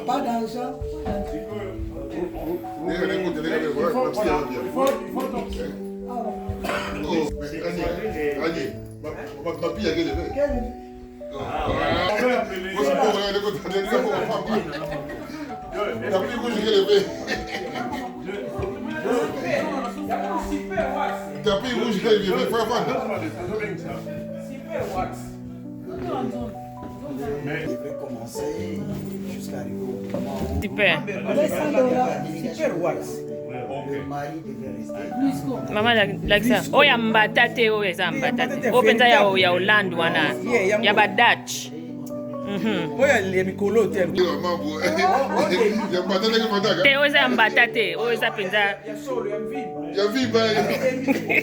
Pas d'argent. Mais il veut commencer jusqu'à arriver au moment où... Super. Super wax. Le mari devait rester. Mama like ça. Oh ya mbatate oh ya mbatate. Open za ya Holland wana. Ya ba Dutch. Oya le mikolo te. Te oza mbatate, oza penza. Ya vi ba.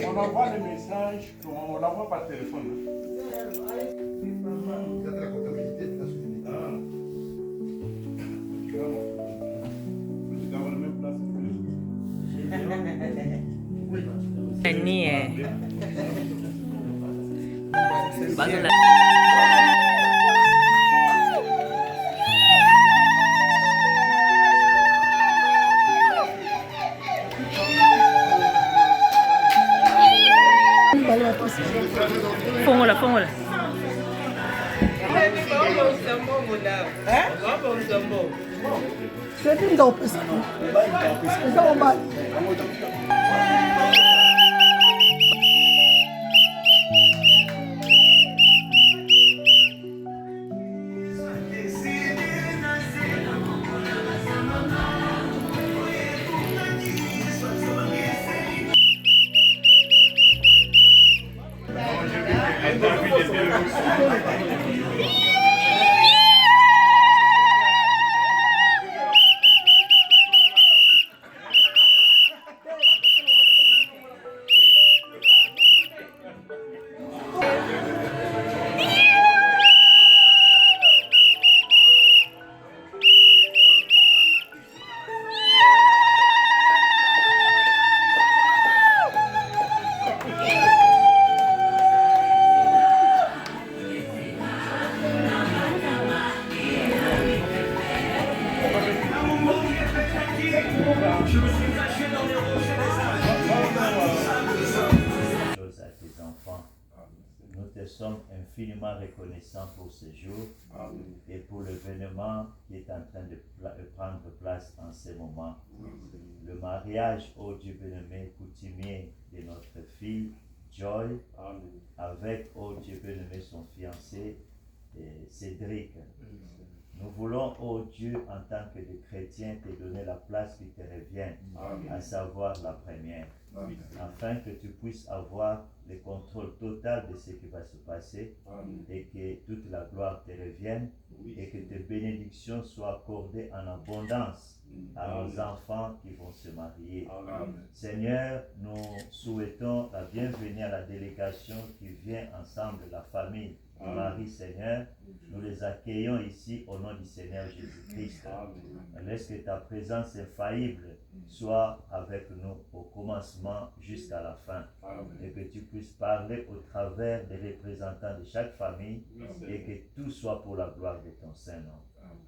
On envoie les messages, on l'envoie par téléphone. Nie. Bagala. Fongola, fongola. Sempre me dá o pessoal. Então, mas... Nous te sommes infiniment reconnaissants pour ce jour et pour l'événement qui est en train de prendre place en ce moment. Le mariage, ô Dieu bien-aimé, coutumier de notre fille Joy, avec, ô Dieu bien-aimé, son fiancé Cédric. Nous voulons, ô Dieu, en tant que des chrétiens, te donner la place qui te revient, à savoir la première, afin que tu puisses avoir le contrôle total de ce qui va se passer et que toute la gloire te revienne et que tes bénédictions soient accordées en abondance à nos enfants qui vont se marier. Seigneur, nous souhaitons la bienvenue à la délégation qui vient ensemble, la famille du mari, Seigneur. Nous les accueillons ici au nom du Seigneur Jésus-Christ. Laisse que ta présence infaillible soit avec nous au commencement jusqu'à la fin. Et que tu puisses parler au travers des représentants de chaque famille et que tout soit pour la gloire de ton Saint-Nom.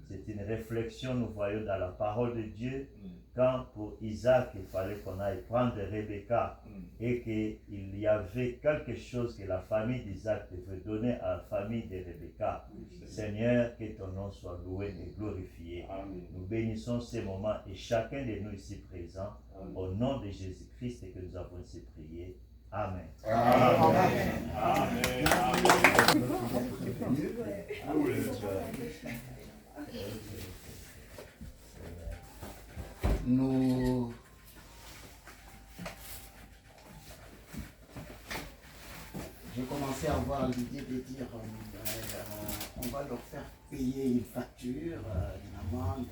C'est une réflexion, nous voyons dans la parole de Dieu, quand pour Isaac, il fallait qu'on aille prendre Rebecca et qu'il y avait quelque chose que la famille d'Isaac devait donner à la famille de Rebecca. Seigneur, que ton nom soit loué et glorifié. Nous bénissons ces moments et chacun de nous ici présents, au nom de Jésus-Christ que nous avons ainsi prié. Amen. Amen. Nous j'ai commencé à avoir l'idée de dire on va leur faire payer une facture, une amende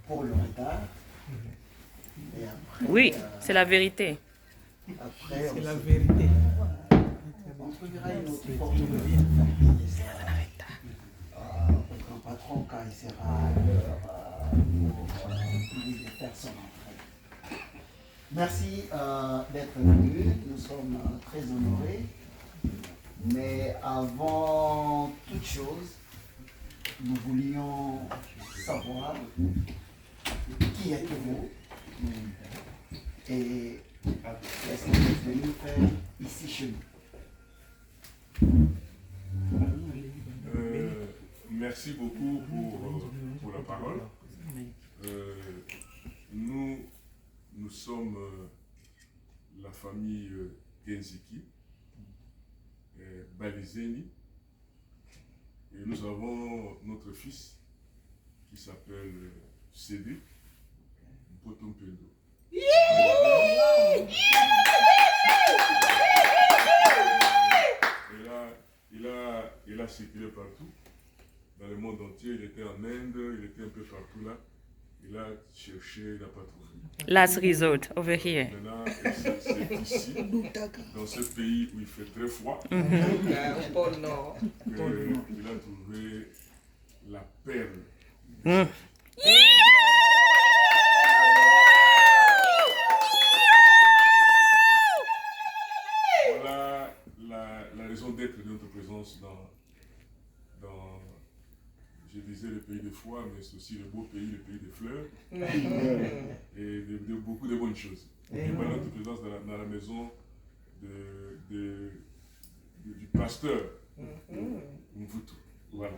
pour le retard. Et après, Oui, c'est la vérité. Après, C'est la vérité. on trouvera une autre opportunité un patron quand il sera de faire son entrée. Merci d'être venu, nous sommes très honorés. Mais avant toute chose, nous voulions savoir qui êtes-vous et qu'est-ce que vous êtes venu faire ici chez nous. Merci beaucoup pour la parole. Nous sommes la famille Genziki, Balizeni, et nous avons notre fils qui s'appelle Cédric Botompendo. Il a circulé partout, dans le monde entier. Il était en Inde, il était un peu partout là. Il a cherché, il n'a pas trouvé. Last resort, over here. Maintenant, c'est ici, dans ce pays où il fait très froid, qu'il a trouvé la perle. Voilà la raison d'être de notre présence dans, je disais, le pays de foi, mais c'est aussi le beau pays, le pays des fleurs, et de beaucoup de bonnes choses. Et voilà notre présence dans la maison du pasteur Mvutu. Voilà.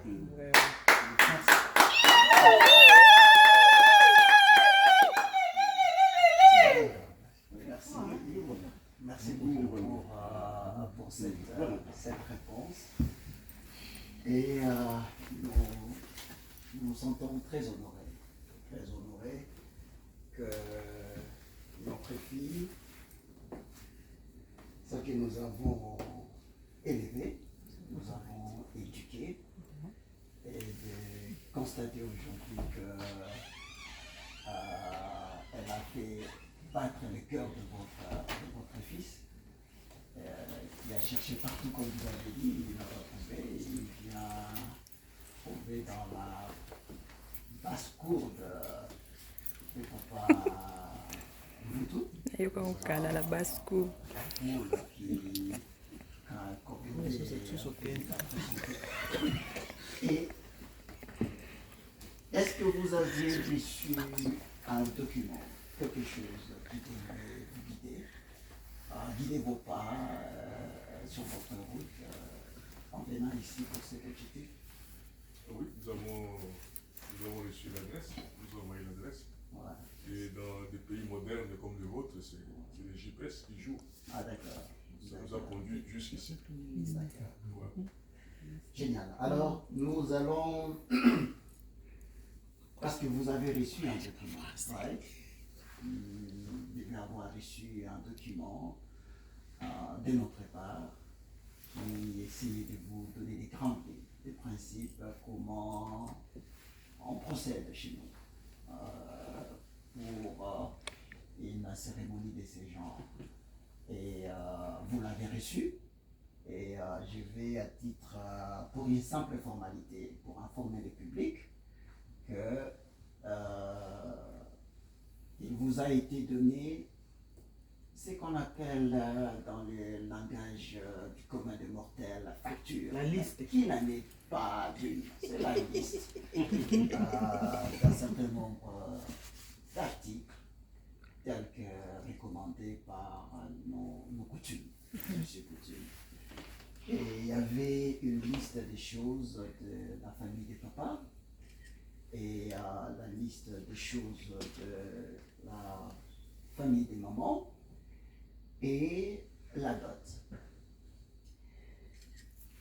Merci beaucoup pour cette réponse. Et nous nous sentons très honorés que notre fille, ce que nous avons élevé, nous avons éduqué, et de constater aujourd'hui qu'elle a fait battre le cœur de votre fils, qui a cherché partout, comme vous avez dit, il n'a pas trouvé, il vient trouver dans la basse-cour de papa Mvutu. You can call la basse-cour. Et est-ce que vous avez reçu un document, quelque chose qui devrait vous guider vos pas sur votre route en venant ici pour cet objectif? Oui, nous avons reçu l'adresse, nous avons envoyé l'adresse. Voilà. Et dans des pays modernes comme le vôtre, c'est les GPS qui jouent. Ah d'accord. Ça nous a conduit jusqu'ici. D'accord. Voilà. Génial. Alors, nous allons, parce que vous avez reçu un document, right? Vous devez avoir reçu un document de notre part qui essaie de vous donner des grandes lignes, des principes, comment on procède chez nous pour une cérémonie de ce genre. Et vous l'avez reçu. Et je vais, à titre, pour une simple formalité, pour informer le public, que il vous a été donné ce qu'on appelle dans le langage du commun des mortels la facture. La liste. Qui n'en est pas d'une, c'est la liste d'un certain nombre d'articles tels que recommandés par nos coutumes, monsieur coutume. Et il y avait une liste des choses de la famille des papas et la liste des choses de la famille des mamans et la dot.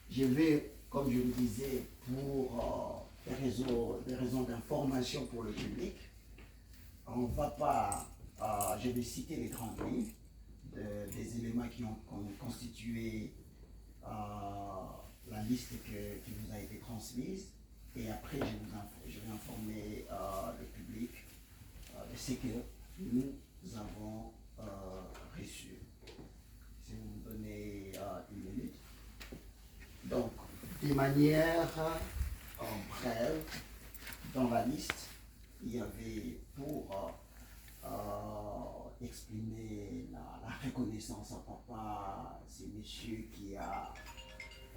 Je vais, comme je le disais, pour des raisons d'information pour le public, on ne va pas, je vais citer les grandes lignes des éléments qui ont constitué la liste qui vous a été transmise, et après je vais informer le public de ce que nous avons reçu. Si vous me donnez une minute. Donc, de manière brève, dans la liste, il y avait pour exprimer la reconnaissance à papa, c'est monsieur qui a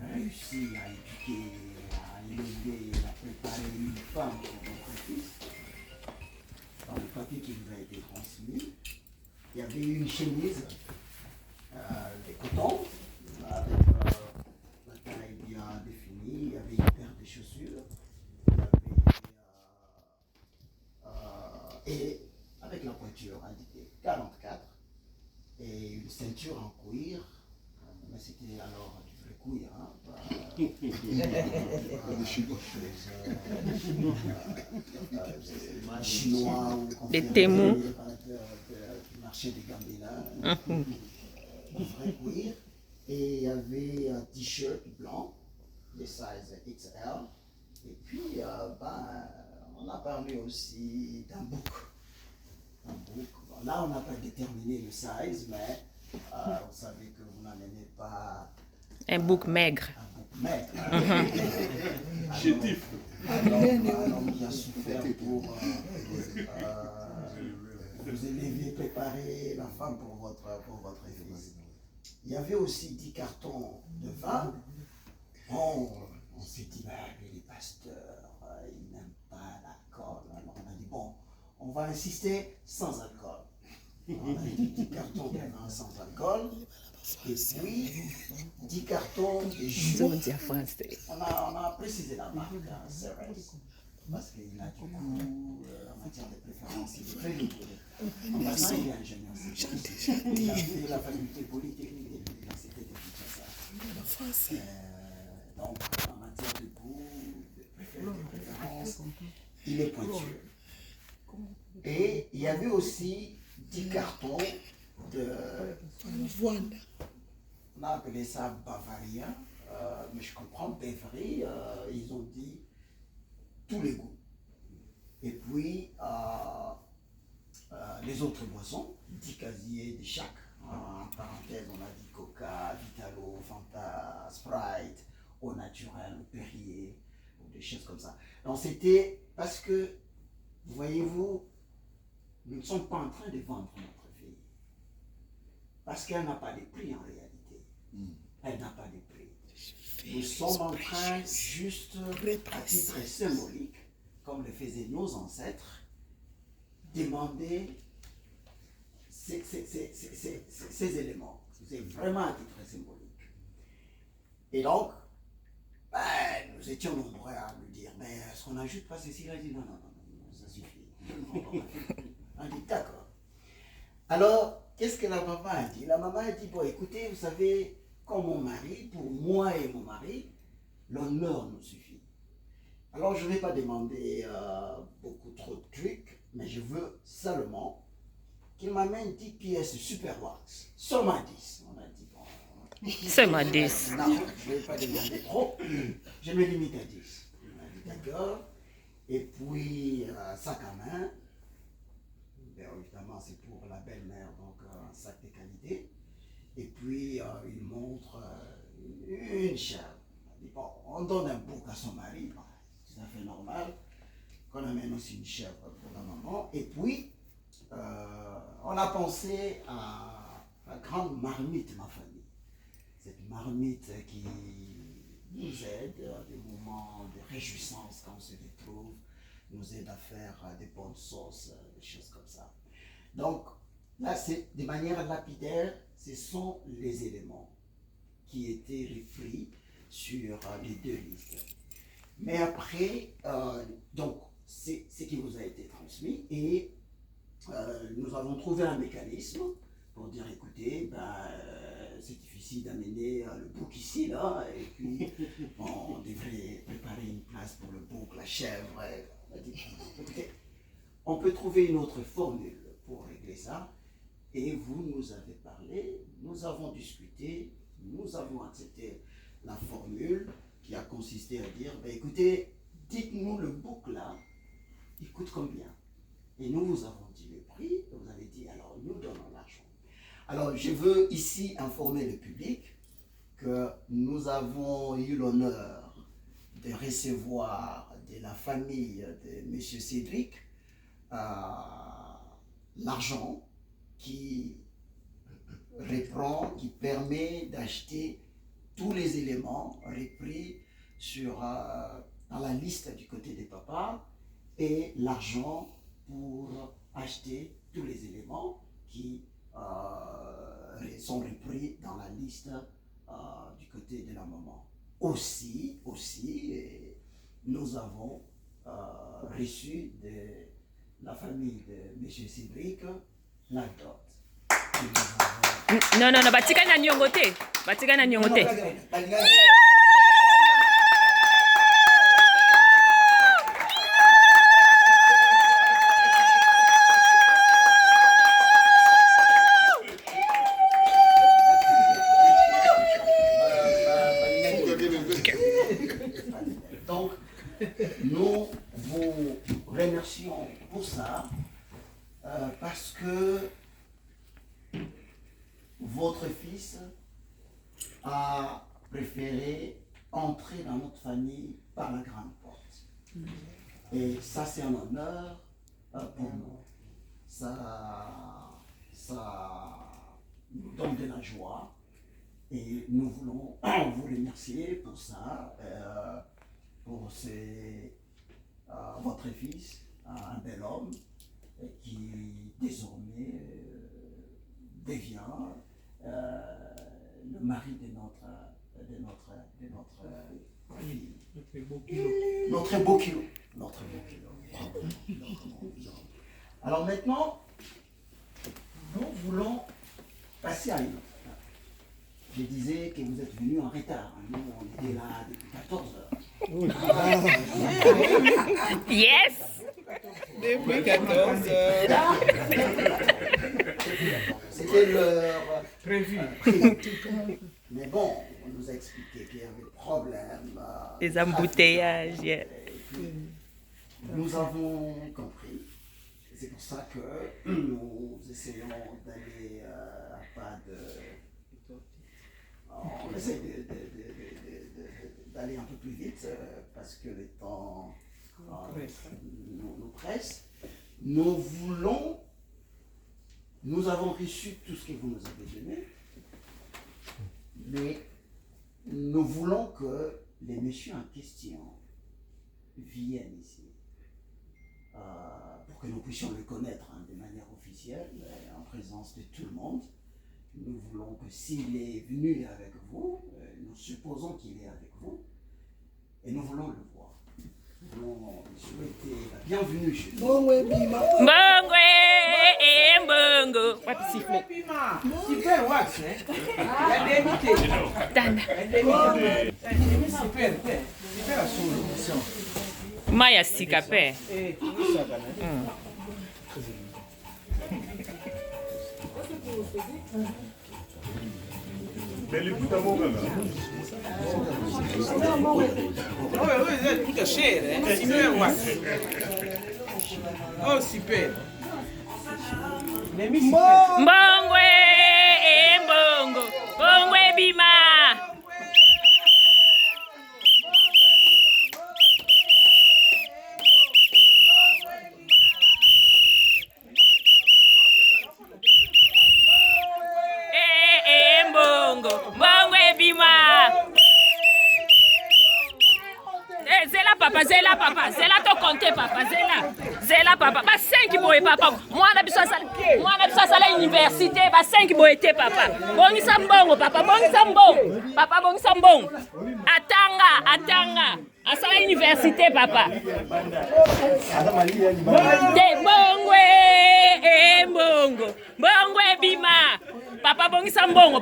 réussi à éduquer, à élever, à préparer femme pour votre fils. Dans le papier qui vous a été transmis, il y avait une chemise de coton avec la taille bien définie, il y avait une paire de chaussures, il y avait, et avec la pointure indiquée 44 et une ceinture en cuir, mais c'était alors du vrai cuir, hein, chinois ou Des témoins. du marché des Gambélas, du vrai cuir, et il y avait un t-shirt blanc, des sizes XL, et puis on a parlé aussi d'un book. Bon, là, on n'a pas déterminé le size, mais vous savez que vous n'amenez pas Un bouc maigre. un book maigre. Chétif. Un homme qui a souffert pour vous élever, préparer la femme pour votre fils. Il y avait aussi 10 cartons de vin. Bon, on s'est dit, les pasteurs, ils n'aiment pas l'alcool. Alors on a dit, bon, on va insister sans alcool. On a dit 10 cartons de vin sans alcool. Et puis, 10 cartons de jus. On a précisé la marque, hein, Ceres, parce qu'il a du coup, en matière de préférence, il est très rigoureux. En passant, il est ingénieur. Il a fait la faculté polytechnique de l'université de Kinshasa. Donc, en matière de goût, de préférence, il est pointu. Et il y avait aussi 10 cartons de... On a appelé ça Bavaria, mais je comprends, Bavaria, ils ont dit tous les goûts. Et puis, les autres boissons, 10 casiers de chaque. En parenthèse, on a dit Coca, Vitalo, Fanta, Sprite, eau naturelle, Perrier, ou des choses comme ça. Donc c'était parce que, voyez-vous, nous ne sommes pas en train de vendre notre fille. Parce qu'elle n'a pas de prix en réalité. Elle n'a pas de prix. Nous sommes en train, juste à titre symbolique, comme le faisaient nos ancêtres, demander ces éléments. C'est vraiment à titre symbolique. Et donc, nous étions nombreux à nous dire, mais est-ce qu'on n'ajoute pas ceci? Il a dit non, ça suffit. On dit d'accord. Alors, qu'est-ce que la maman a dit? La maman a dit, bon écoutez, vous savez, comme mon mari, pour moi et mon mari, l'honneur nous suffit. Alors je ne vais pas demander beaucoup trop de trucs, mais je veux seulement qu'il m'amène 10 pièces super wax. Seulement 10. On a dit, bon. Seulement 10. Non, je ne vais pas demander trop. Je me limite à 10. On a dit d'accord. Et puis, sac à main. Bien, évidemment, c'est pour la belle-mère, donc un sac de qualité. Et puis, il montre une chèvre. On dit, bon, on donne un bouc à son mari, c'est tout à fait normal. Qu'on amène aussi une chèvre pour la maman. Et puis, on a pensé à la grande marmite, ma famille. Cette marmite qui nous aide à des moments de réjouissance quand on se retrouve, nous aide à faire des bonnes sauces, des choses comme ça. Donc, là, c'est de manière lapidaire, ce sont les éléments qui étaient repris sur les deux listes. Mais après, donc, c'est ce qui vous a été transmis et nous avons trouvé un mécanisme pour dire, écoutez, c'est difficile d'amener le bouc ici, là, et puis on devrait préparer une place pour le bouc, la chèvre. On a dit, écoutez, on peut trouver une autre formule pour régler ça. Et vous nous avez parlé, nous avons discuté, nous avons accepté la formule qui a consisté à dire, écoutez, dites-nous le bouc là, il coûte combien? Et nous vous avons dit le prix, et vous avez dit, alors nous donnons l'argent. Alors je veux ici informer le public que nous avons eu l'honneur de recevoir de la famille de M. Cédric l'argent qui reprend, qui permet d'acheter tous les éléments repris sur dans la liste du côté des papas et l'argent pour acheter tous les éléments qui sont repris dans la liste du côté de la maman. Aussi, nous avons reçu de la famille de M. Cédric la dot. Non, batika na nyongo te. Batika na nyongo te. Donc, nous vous remercions pour ça, parce que votre fils a préféré entrer dans notre famille par la grande porte. Et ça, c'est un honneur pour nous. Ça nous donne de la joie. Et nous voulons vous remercier pour ça, pour votre fils, un bel homme, qui désormais devient le mari de notre fille. Notre beau kilo. Alors maintenant, nous voulons passer à une autre. Je disais que vous êtes venus en retard. Nous, on était là depuis 14 heures. Yes. Depuis 14 heures. C'était l'heure Prévu. Mais bon, on nous a expliqué qu'il y avait des problèmes. Des embouteillages. Yeah. Nous avons compris. C'est pour ça que nous essayons d'aller à pas de... On essaie d'aller un peu plus vite parce que le temps nous presse. Nous avons reçu tout ce que vous nous avez donné, mais nous voulons que les messieurs en question viennent ici pour que nous puissions le connaître de manière officielle, en présence de tout le monde. Nous voulons que s'il est venu avec vous, nous supposons qu'il est avec vous, et nous voulons le voir. Nous voulons lui souhaiter la bienvenue chez nous. Mbongwe, mbongo. Wapi sifflet? Super wax, hein? Dana. Super asolo. Maya sika pe. Tudo cheio, né? Super wax. Oh, super. Mbongwe, mbongo. Mbongwe bima. Zela papa, zela to compter papa, zela papa, ba 5 boye papa, mwana biso asala université, ba 5 boye te papa, bongisa mbongo papa, bongisa mbongo, atanga, asala université papa, te bongwe, mbongo ebima, papa bongisa mbongo,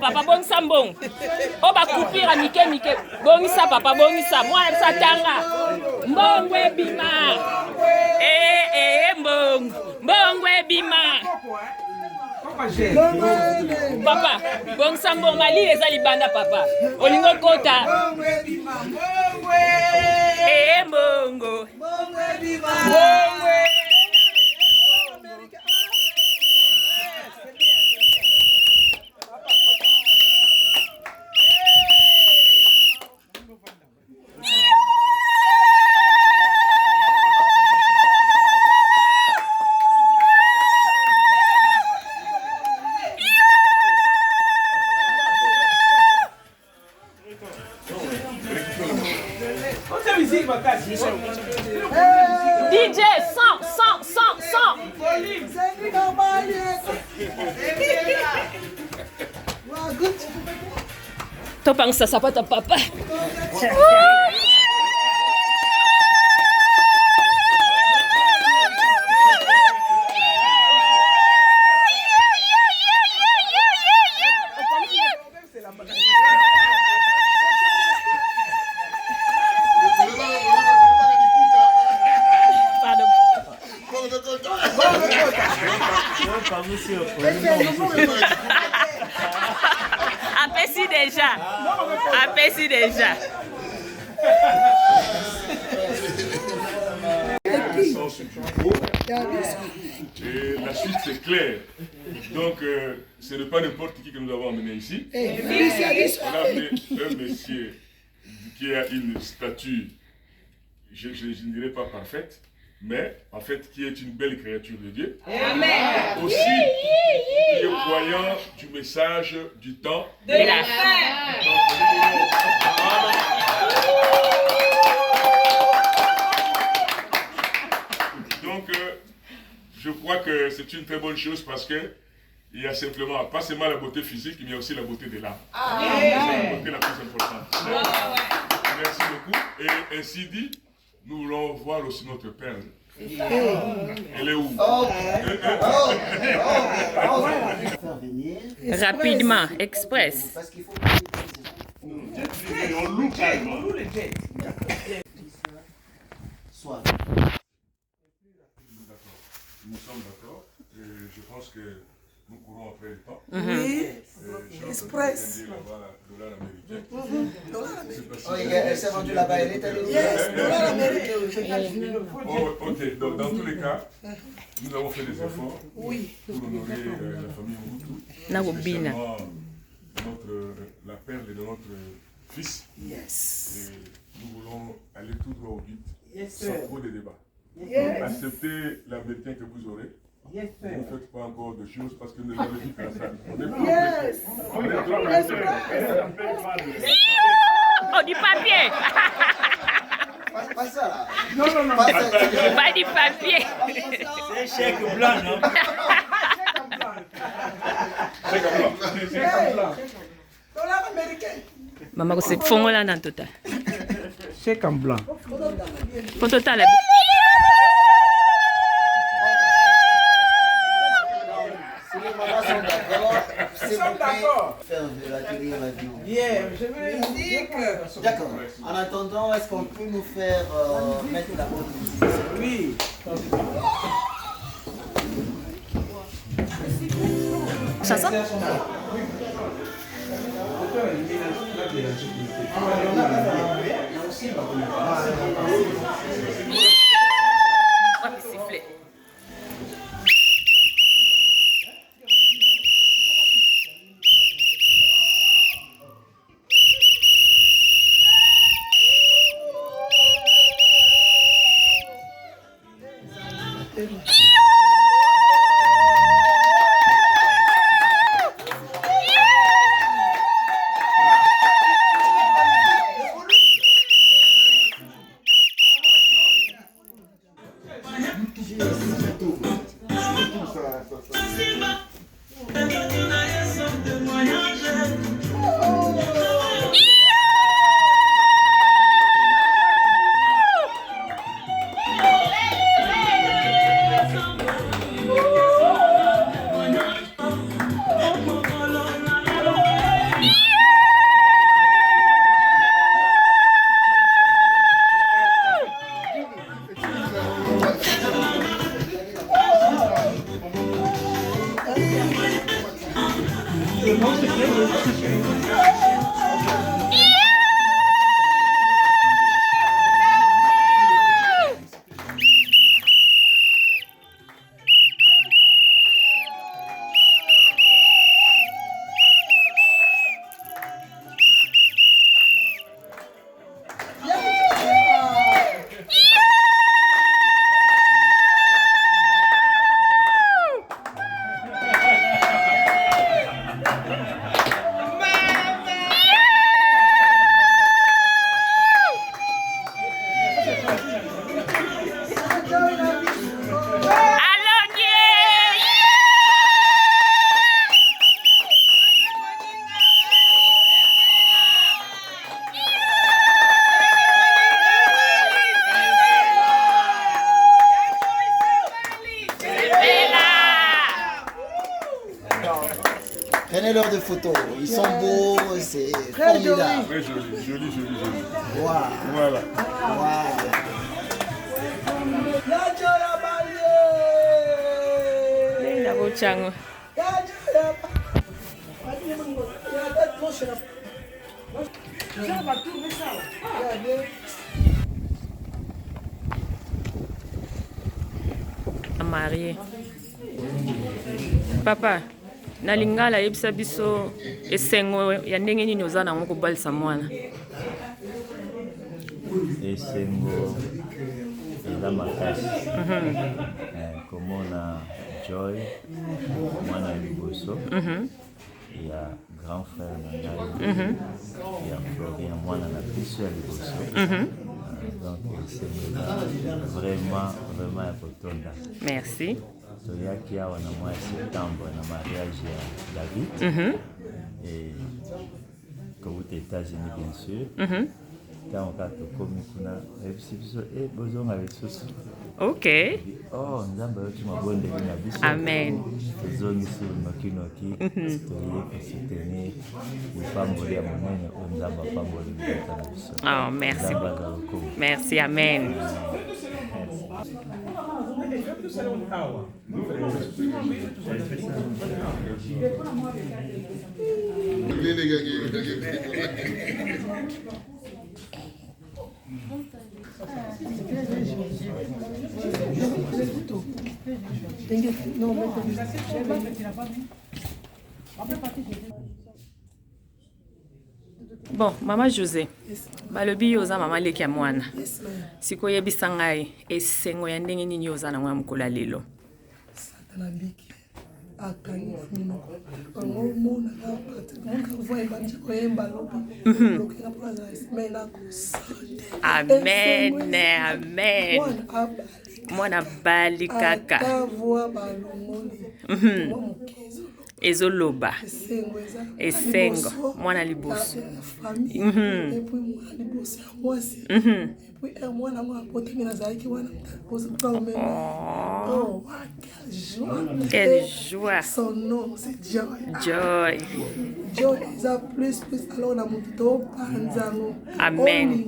o ba kupira mike, bongisa papa, bongisa, mwana biso atanga, mbongo ebima, mbongo ebima, papa, bongisa mbongo, mali eza libanda papa, olingo kota, mbongo, Onde é o vizinho, Bacari? DJ, 100. Zengi kabali yetu. Wa good. Topangisa sapata papa. Apprécie déjà. Et la suite c'est clair. Donc ce n'est pas n'importe qui que nous avons amené ici. On a amené un monsieur qui a une statue, je ne dirais pas parfaite, mais en fait qui est une belle créature de Dieu. Amen. Aussi, qui est croyant du message du temps de la fin. Donc, je crois que c'est une très bonne chose parce que il y a simplement, pas seulement la beauté physique, mais il y a aussi la beauté de l'âme. C'est la beauté la plus importante. Merci beaucoup. Et ainsi dit, nous voulons voir aussi notre perle. Elle est où? Rapidement, express. Parce qu'il faut On loue carrément. soit. Nous sommes d'accord. Je pense que nous courons après le temps. Oui. Express. Dollar américain. Oh, elle s'est rendue là-bas, elle est allée. Yes, dollar américain. Ok, donc dans tous les cas, nous avons fait des efforts pour honorer la famille Mobutu. Spécialement la perle de notre fils. Yes. Et nous voulons aller tout droit au but, sans trop de débats. Yes. Acceptez l'américain que vous aurez. Yes, Vous sir. ne faites pas encore de choses parce que nous avons dit qu'à ça. On est Yes. On est trop pressés. Oh, du papier. Pas ça là. Non. Pas ça. Pas du papier. C'est un chèque blanc, non? C'est comme ça. Dollar américain. Maman, c'est fond là dans total. Chèque en blanc. Fond total. Si les mamans sont d'accord, s'il vous plaît, faire de l'atelier radio. Yeah, je veux dire que... D'accord. En attendant, est-ce qu'on peut nous faire mettre la bonne musique? Oui. Ça sent? Oh, sifflet. Prenez-leur des photos. Ils sont beaux, c'est Très formidable. Très joli. Waouh. Voilà. Waouh. Linda Bochango. Marié. Papa, na lingala yebisa biso esengo ya ndenge nini oza nango kobalisa mwana. Esengo eza makasi. Komona Joy, mwana ya liboso, ya grand frère na ngai, ya Florian, mwana na biso ya liboso. Donc esengo vraiment ya kotonda. Merci. Toyaki awa na mois de septembre na mariage ya David. Et comme aux États-Unis bien sûr. Quand on a tokomi kuna ebisi biso bozonga lisusu. Ok. Oh, nzambe yoki mabonde na biso. Amen. Tozongisi noki toye kosoutenir lipamboli ya monene oyo nzambe apamboli mboka na biso. Oh, merci. Nzambe aza lokumu. Merci, amen. Bon, Mama José, balobi yo oza mama leki ya mwana. Siko yebisa ngai esengo ya ndenge nini oza na mwana mokolo lelo. Satana mbiki akangi minoko. Bango mona ka voye banja koyemba lobi. Lokela praza semena ko sante. Amen, amen. Mwana bali kaka. Akavua balongoli. Ezoloba. Esengo mwana liboso. Quelle joie. Son nom c'est Joy. Joy. Joy is a plus alors na muto panzango. Amen.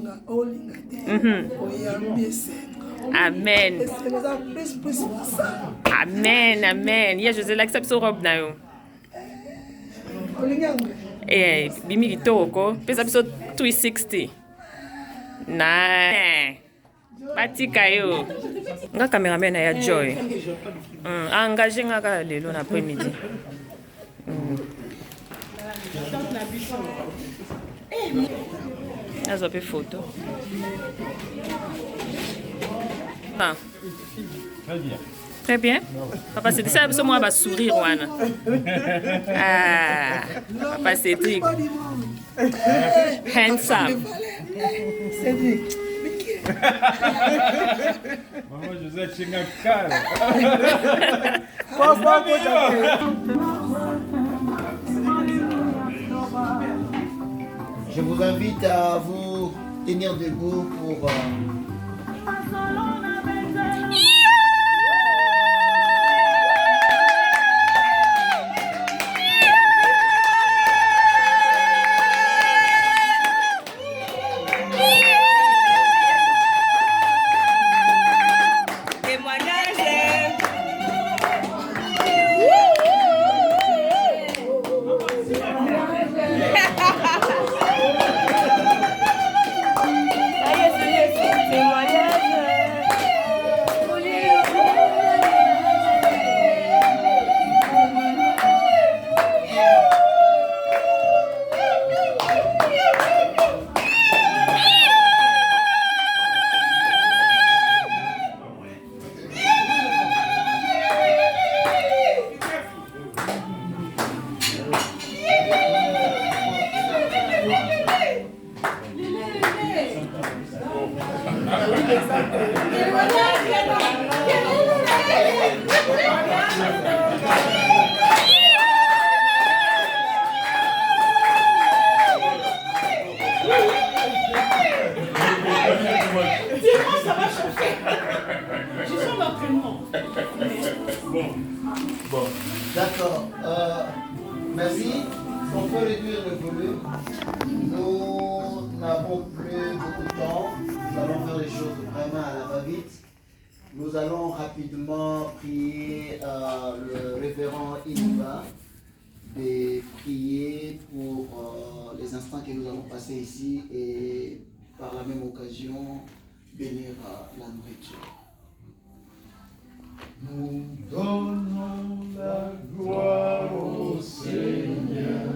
Amen. Amen, amen. Ya José l'accepte so robe na yo. Bimi kitoko, pesa biso 360. Na. Batika yo. Nga cameraman ya Joy. Engagé nga lelo na après-midi. Azo pe photo. Ah. Très bien. Très bien. Papa Cédric, ça c'est moi va sourire wana. Ah. Papa Cédric. Handsome. Cédric. Maman José chinga cara. Je vous invite à vous tenir debout pour D'accord. Merci Aujourd'hui, on peut réduire le volume. Nous n'avons plus beaucoup de temps. Nous allons faire les choses vraiment à la va-vite. Nous allons rapidement prier le révérend Iniva de prier pour les instants que nous allons passer ici et par la même occasion bénir la nourriture. Nous donnons la gloire au Seigneur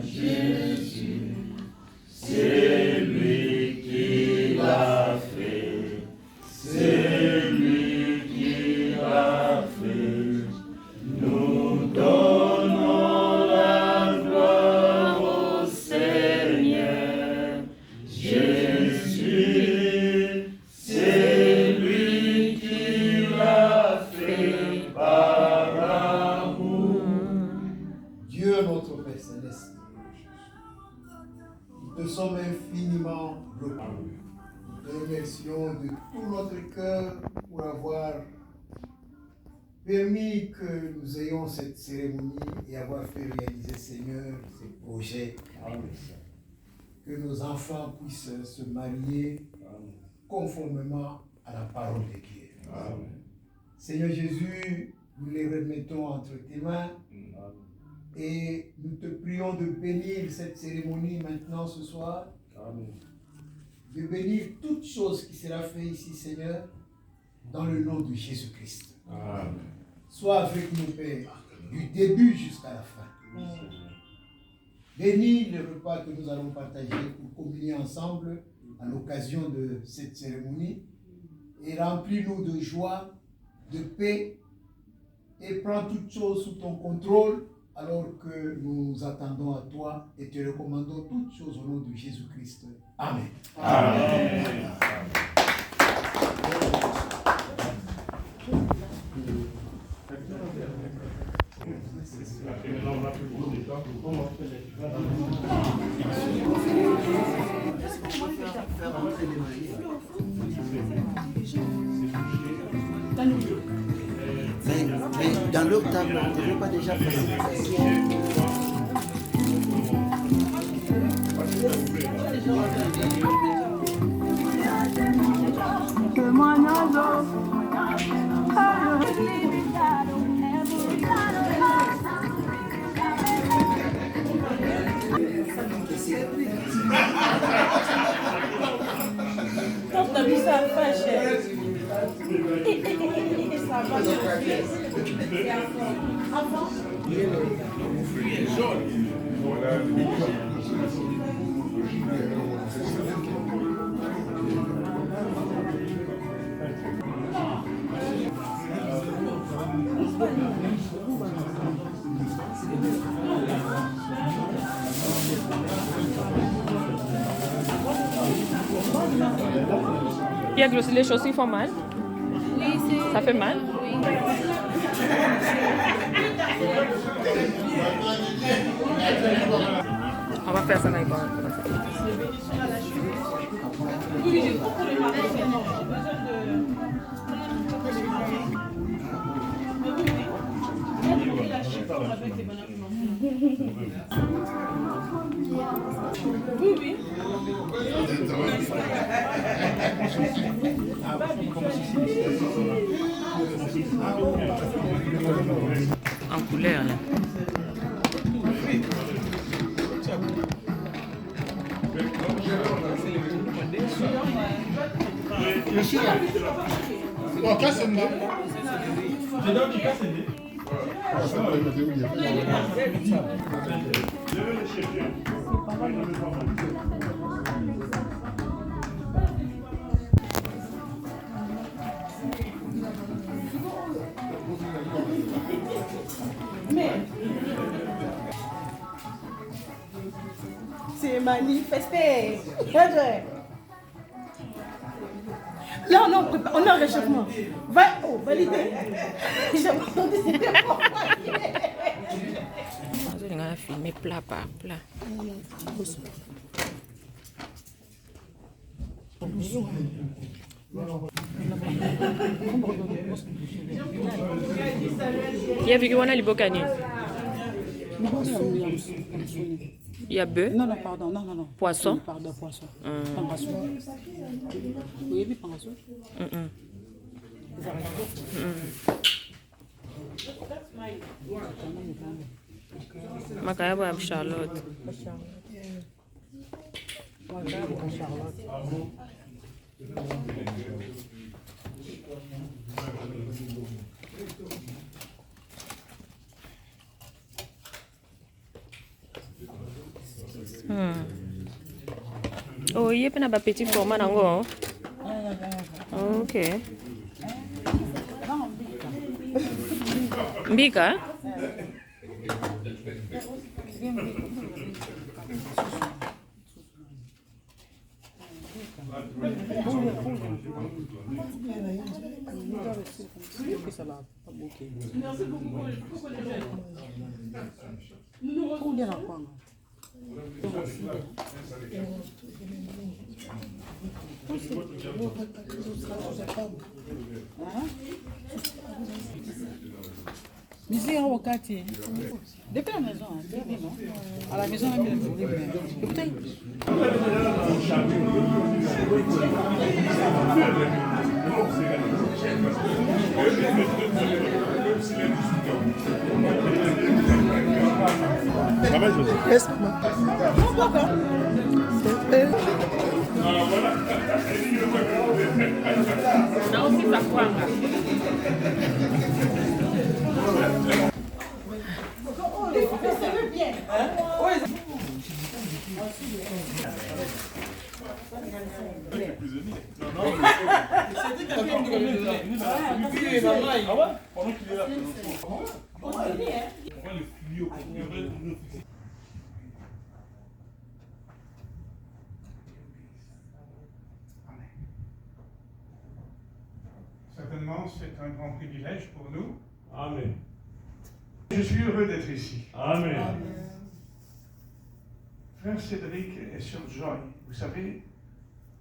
Jésus. C'est lui qui l'a fait. C'est lui qui l'a fait. Nous donnons la gloire au Seigneur Jésus. C'est lui qui l'a fait par amour. Dieu notre Père Céleste, nous te sommes infiniment reconnaissants. Nous te remercions de tout notre cœur pour avoir permis que nous ayons cette cérémonie et avoir fait réaliser, Seigneur, ces projets. Que nos enfants puissent se marier conformément à la parole de Dieu. Seigneur Jésus, nous les remettons entre tes mains et nous te prions de bénir cette cérémonie maintenant ce soir. De bénir toute chose qui sera faite ici, Seigneur, dans le nom de Jésus-Christ. Sois avec nous, Père, du début jusqu'à la fin. Bénis le repas que nous allons partager pour communier ensemble à l'occasion de cette cérémonie et remplis-nous de joie, de paix et prends toutes choses sous ton contrôle alors que nous attendons à toi et te recommandons toutes choses au nom de Jésus-Christ. Amen. Amen. Mais dans l'autre table, on ne devrait pas déjà passer. Quand t'as vu ça, pas cher. Ça va, Pierre, les chaussures font mal? Oui, ça fait mal? Oui. On va faire ça là. Oui, oui. En couleur là. C'est manifesté. Là, on est en réchauffement. Validé. J'ai entendu Je vais filmer plat par plat. Qui a vu qu'on a les bocani? Il y a bœuf. Non, non, pardon, non, non, non. Poisson. Pardon, poisson. Pangasso. Oui, oui, pangasso. Makayabo ya Charlotte. Oh, il y a pas de petit format nango. Ok. Mbika? Ici, à Wakati, depuis la maison, non? À la maison, on a mis le problème. Certainement, c'est un grand privilège pour nous. Amen. Je suis heureux d'être ici. Amen. Frère Cédric et Sœur Joy, vous savez,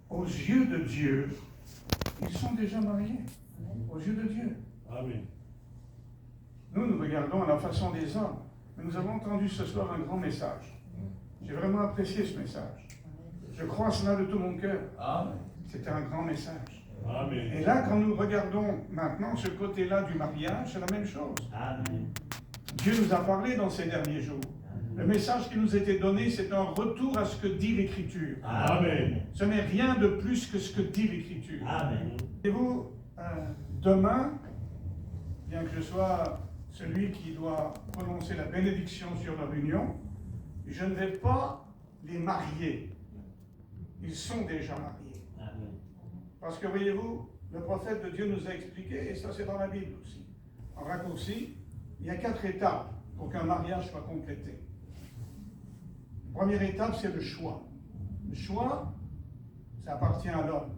aux yeux de Dieu, ils sont déjà mariés. Aux yeux de Dieu. Amen. Nous regardons à la façon des hommes. Mais nous avons entendu ce soir un grand message. J'ai vraiment apprécié ce message. Je crois cela de tout mon cœur. C'était un grand message. Amen. Et là, quand nous regardons maintenant ce côté-là du mariage, c'est la même chose. Amen. Dieu nous a parlé dans ces derniers jours. Le message qui nous était donné, c'est un retour à ce que dit l'Écriture. Amen. Ce n'est rien de plus que ce que dit l'Écriture. Amen. Et vous, demain, bien que je sois celui qui doit prononcer la bénédiction sur leur union, je ne vais pas les marier. Ils sont déjà mariés. Amen. Parce que voyez-vous, le prophète de Dieu nous a expliqué, et ça c'est dans la Bible aussi, en raccourci, il y a 4 étapes pour qu'un mariage soit complété. La première étape, c'est le choix. Le choix, ça appartient à l'homme.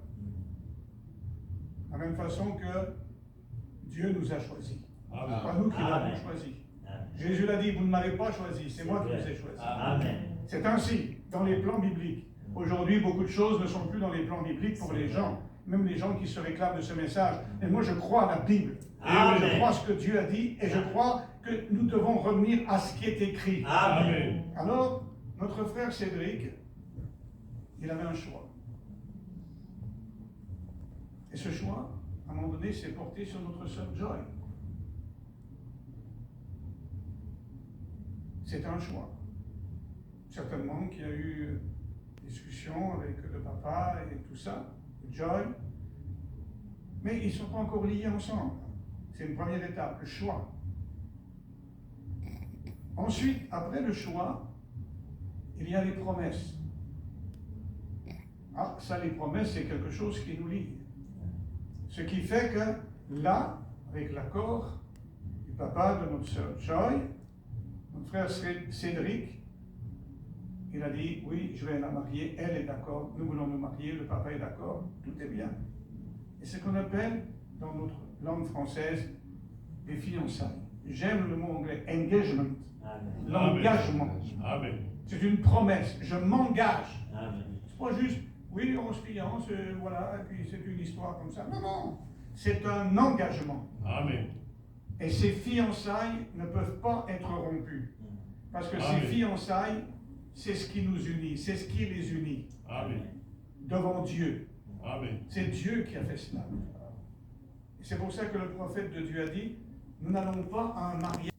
De la même façon que Dieu nous a choisis. Ce n'est pas nous qui l'avons choisi. Jésus l'a dit, vous ne m'avez pas choisi, c'est moi qui vous ai choisi. Amen. C'est ainsi, dans les plans bibliques. Aujourd'hui, beaucoup de choses ne sont plus dans les plans bibliques pour les gens, même les gens qui se réclament de ce message. Et moi, je crois à la Bible. Amen. Je crois à ce que Dieu a dit, et je crois que nous devons revenir à ce qui est écrit. Amen. Alors, notre frère Cédric, il avait un choix. Et ce choix, à un moment donné, s'est porté sur notre sœur Joy. C'est un choix. Certainement qu'il y a eu discussion avec le papa et tout ça, Joy, mais ils ne sont pas encore liés ensemble. C'est une première étape, le choix. Ensuite, après le choix, il y a les promesses. Ah, ça, les promesses, c'est quelque chose qui nous lie. Ce qui fait que là, avec l'accord du papa de notre sœur Joy, notre frère Cédric, il a dit, oui, je vais la marier, elle est d'accord, nous voulons nous marier, le papa est d'accord, tout est bien. Et ce qu'on appelle, dans notre langue française, les fiançailles. J'aime le mot anglais, engagement, l'engagement. C'est une promesse, je m'engage. C'est pas juste, oui, on se fiance, voilà, et puis c'est une histoire comme ça. Non, non, c'est un engagement. Amen. Et ces fiançailles ne peuvent pas être rompues. Parce que Amen. ces fiançailles, c'est ce qui nous unit, c'est ce qui les unit. Amen. Devant Dieu. Amen. C'est Dieu qui a fait cela. Et c'est pour ça que le prophète de Dieu a dit, nous n'allons pas à un mariage,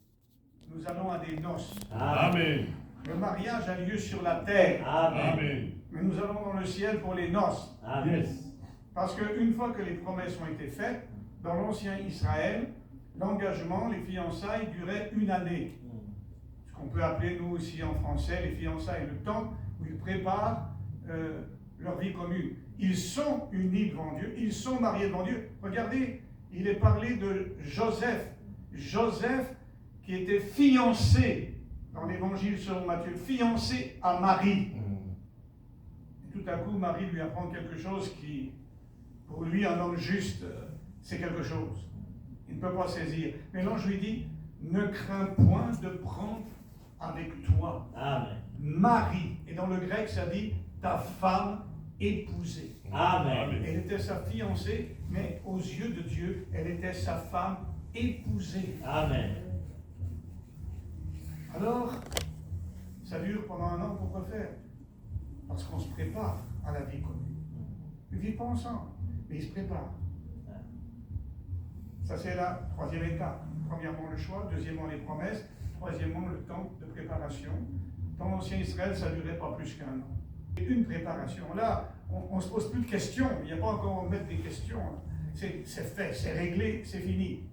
nous allons à des noces. Amen. Le mariage a lieu sur la terre. Amen. Mais nous allons dans le ciel pour les noces. Yes. Parce qu'une fois que les promesses ont été faites, dans l'ancien Israël, l'engagement, les fiançailles duraient 1 année. Ce qu'on peut appeler, nous aussi en français, les fiançailles, le temps où ils préparent leur vie commune. Ils sont unis devant Dieu, ils sont mariés devant Dieu. Regardez, il est parlé de Joseph. Joseph qui était fiancé, dans l'évangile selon Matthieu, fiancé à Marie. Et tout à coup, Marie lui apprend quelque chose qui, pour lui, un homme juste, c'est quelque chose. Il ne peut pas saisir. Mais l'ange lui dit, ne crains point de prendre avec toi Marie. Et dans le grec, ça dit ta femme épousée. Amen. Elle était sa fiancée, mais aux yeux de Dieu, elle était sa femme épousée. Amen. Alors, ça dure pendant 1 an, pourquoi faire? Parce qu'on se prépare à la vie commune. Ils ne vivent pas ensemble, mais ils se préparent. Ça, c'est la 3e étape. Premièrement, le choix. Deuxièmement, les promesses. Troisièmement, le temps de préparation. Dans l'ancien Israël, ça ne durait pas plus qu'1 an. Et une préparation. Là, on ne se pose plus de questions. Il n'y a pas encore à mettre des questions. C'est fait, c'est réglé, c'est fini.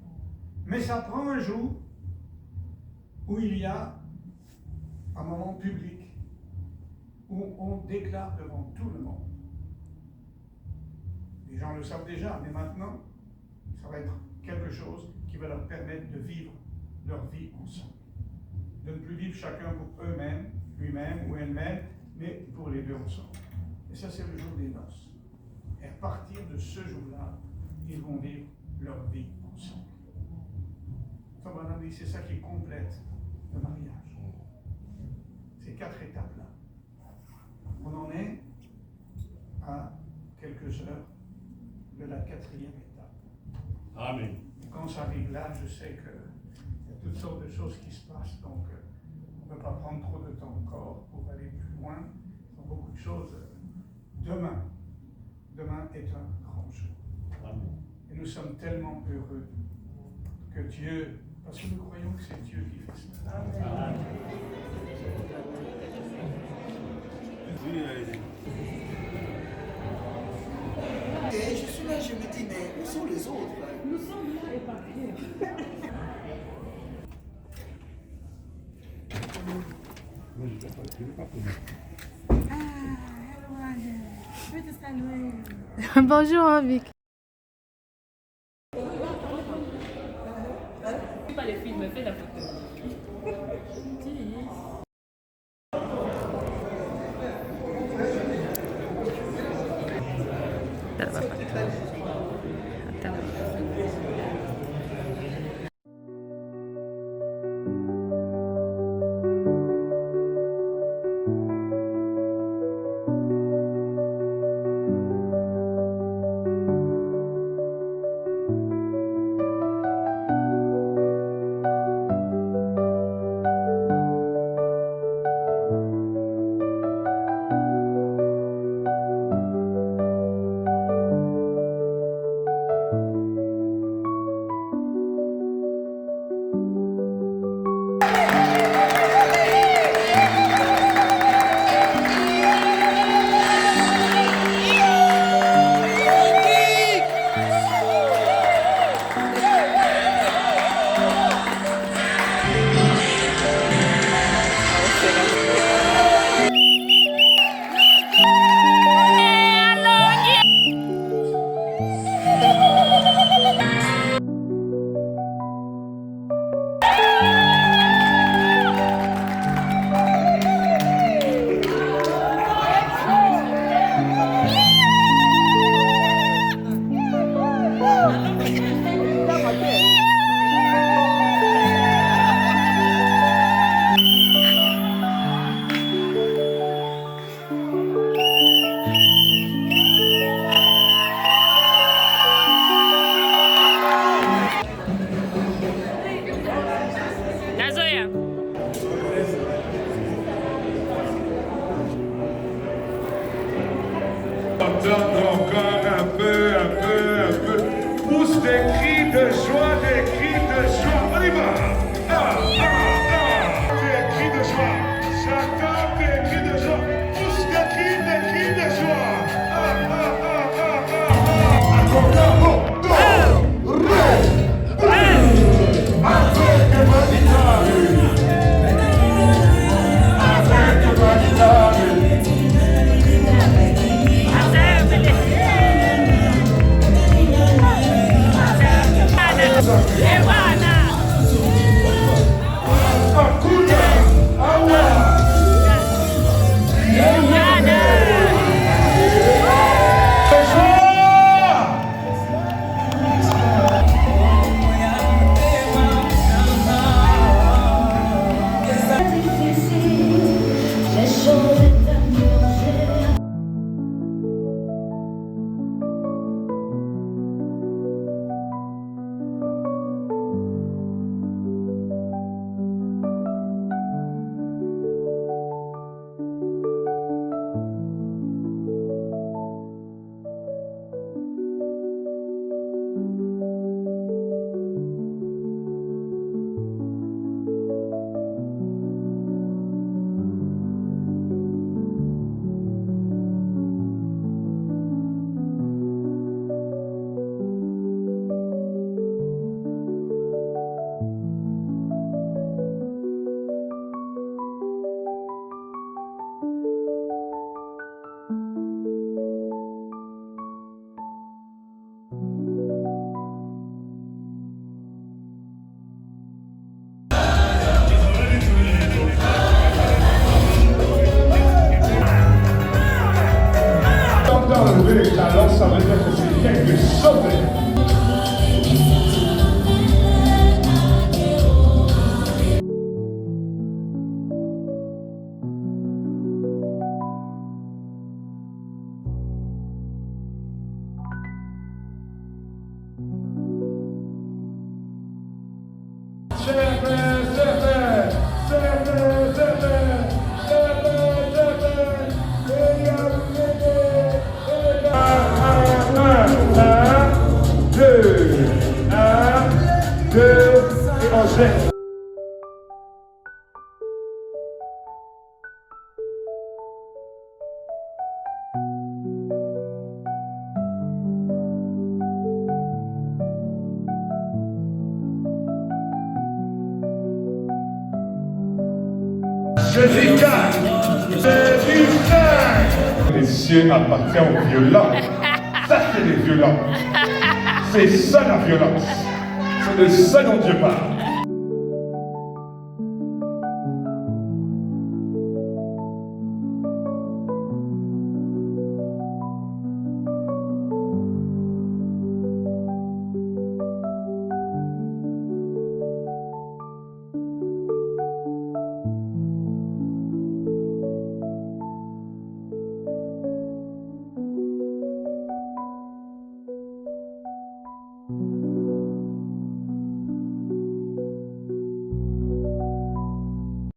Mais ça prend un jour où il y a un moment public, où on déclare devant tout le monde. Les gens le savent déjà, mais maintenant, ça va être quelque chose qui va leur permettre de vivre leur vie ensemble. De ne plus vivre chacun pour eux-mêmes, lui-même ou elle-même, mais pour les deux ensemble. Et ça, c'est le jour des noces. Et à partir de ce jour-là, ils vont vivre leur vie ensemble. C'est ça qui complète le mariage. Ces 4 étapes-là. On en est à quelques heures de la 4e étape. Amen. Quand ça arrive là, je sais qu'il y a toutes sortes de choses qui se passent, donc on ne peut pas prendre trop de temps encore pour aller plus loin. Il y a beaucoup de choses. Demain est un grand jour. Amen. Et nous sommes tellement heureux que Dieu, parce que nous croyons que c'est Dieu qui fait cela. Amen. Et je suis là, je me dis, mais où sont les autres là? Nous sommes là éparpillés. Bonjour, Vic. Pas les films, fais la photo. des cris de joie, des cris de joie. On y va. Des cris de joie. J'attends des cris de joie. Tous des cris de joie. Alors ça veut dire que c'est quelque chose. Les cieux appartiennent aux violents. Ça, c'est les violents. C'est ça la violence. C'est de ça dont Dieu parle.